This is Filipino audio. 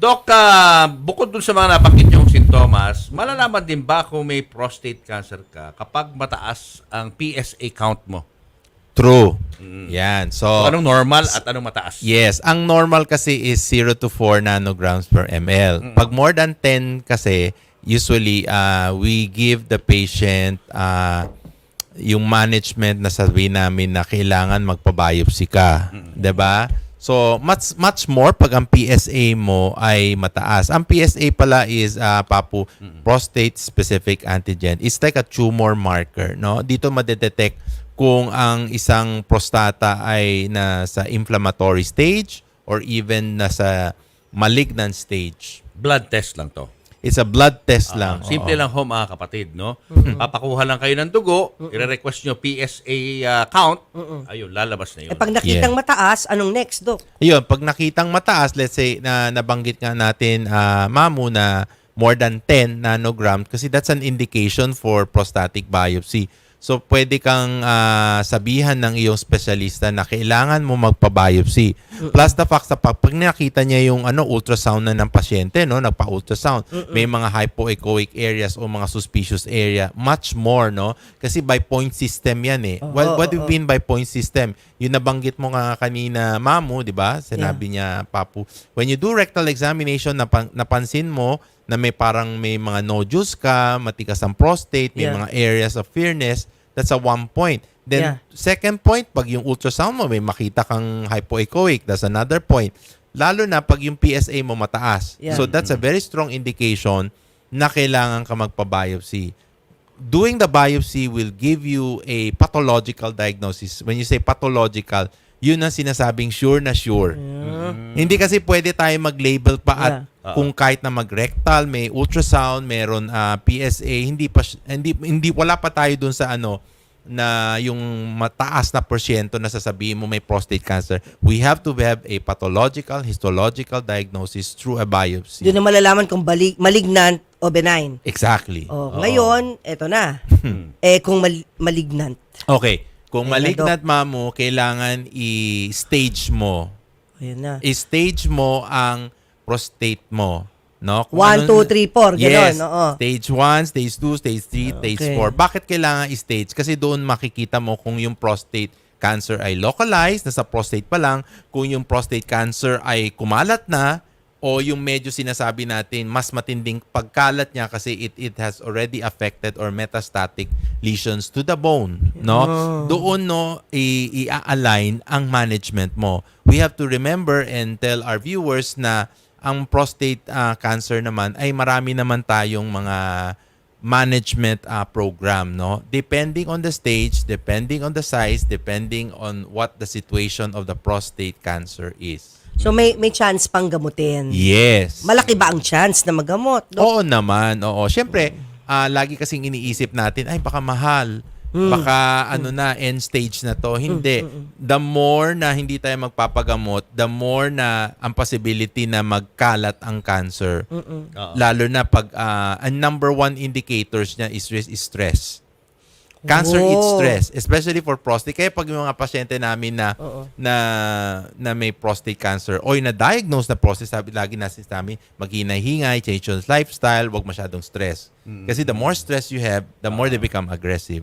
Doc, bukod dun sa mga nabanggit niyong sintomas, malalaman din ba kung may prostate cancer ka kapag mataas ang PSA count mo? True. Yan. So, So, anong normal at anong mataas? yes. Ang normal kasi is 0 to 4 nanograms per ml. Pag more than 10 kasi, usually, we give the patient yung management na sabihin namin na kailangan magpa-biopsy ka. 'Di ba? So, much more pag ang PSA mo ay mataas. Ang PSA pala is, Papu, prostate specific antigen. It's like a tumor marker, no? Dito madedetect kung ang isang prostata ay nasa inflammatory stage or even nasa malignant stage. Blood test lang to. It's a blood test lang. Simple Oo. lang ho mga kapatid, no? Papakuha lang kayo ng dugo, i-request nyo PSA count, ayun, lalabas na yun. Eh, pag nakitang mataas, anong next, Doc? Ayun, pag nakitang mataas, let's say na nabanggit nga natin, Mamu, na more than 10 nanogram, kasi that's an indication for prostatic biopsy. So, pwede kang sabihan ng iyong specialista na kailangan mo magpa-biopsy. Plus the fact na pag nakita niya yung ultrasound na ng pasyente, no, nagpa-ultrasound, may mga hypoechoic areas o mga suspicious area, much more, no? Kasi by point system yan eh. What do you mean by point system? Yung nabanggit mo nga kanina, Mamu, di ba? Sinabi niya, Papu, when you do rectal examination, napansin mo na may mga nodules ka, matikas ang prostate, may mga areas of firmness, that's a 1 point. Then, second point, pag yung ultrasound mo, may makita kang hypoechoic, that's another point. Lalo na pag yung PSA mo mataas. So, that's a very strong indication na kailangan ka magpa-biopsy. Doing the biopsy will give you a pathological diagnosis. When you say pathological, yun ang sinasabing sure na sure. Hindi kasi pwede tayo mag-label pa at kung kahit na mag-rectal, may ultrasound, meron PSA, wala pa tayo dun sa na yung mataas na porsyento na sasabihin mo may prostate cancer. We have to have a pathological, histological diagnosis through a biopsy. Doon na malalaman kung malignant o benign. Exactly. Ngayon, eto na. Kung malignant. Okay. Kung malignant, Mamu, kailangan i-stage mo. Ayan na. I-stage mo ang prostate mo. No? 1, 2, 3, 4. Ganon. Yes. Oo. Stage 1, stage 2, stage 3, stage 4. Bakit kailangan i-stage? Kasi doon makikita mo kung yung prostate cancer ay localized, nasa prostate pa lang, kung yung prostate cancer ay kumalat na, o yung medyo sinasabi natin, mas matinding pagkalat niya kasi it has already affected or metastatic lesions to the bone. No? Doon i-align ang management mo. We have to remember and tell our viewers na ang prostate cancer naman ay marami naman tayong mga management program, no? Depending on the stage, depending on the size, depending on what the situation of the prostate cancer is. So may chance pang gamutin. Yes. Malaki ba ang chance na magamot, Doc? Oo naman, oo. Siyempre, lagi kasing iniisip natin, ay baka mahal. Baka end stage na to. Hindi. The more na hindi tayo magpapagamot, the more na ang possibility na magkalat ang cancer. Lalo na pag ang number 1 indicators niya is stress. Cancer eats stress, especially for prostate. Kaya pag yung mga pasyente namin na may prostate cancer o na-diagnose na prostate, lagi namin maghinay-hingay, change your lifestyle, wag masyadong stress. Kasi the more stress you have, the more they become aggressive.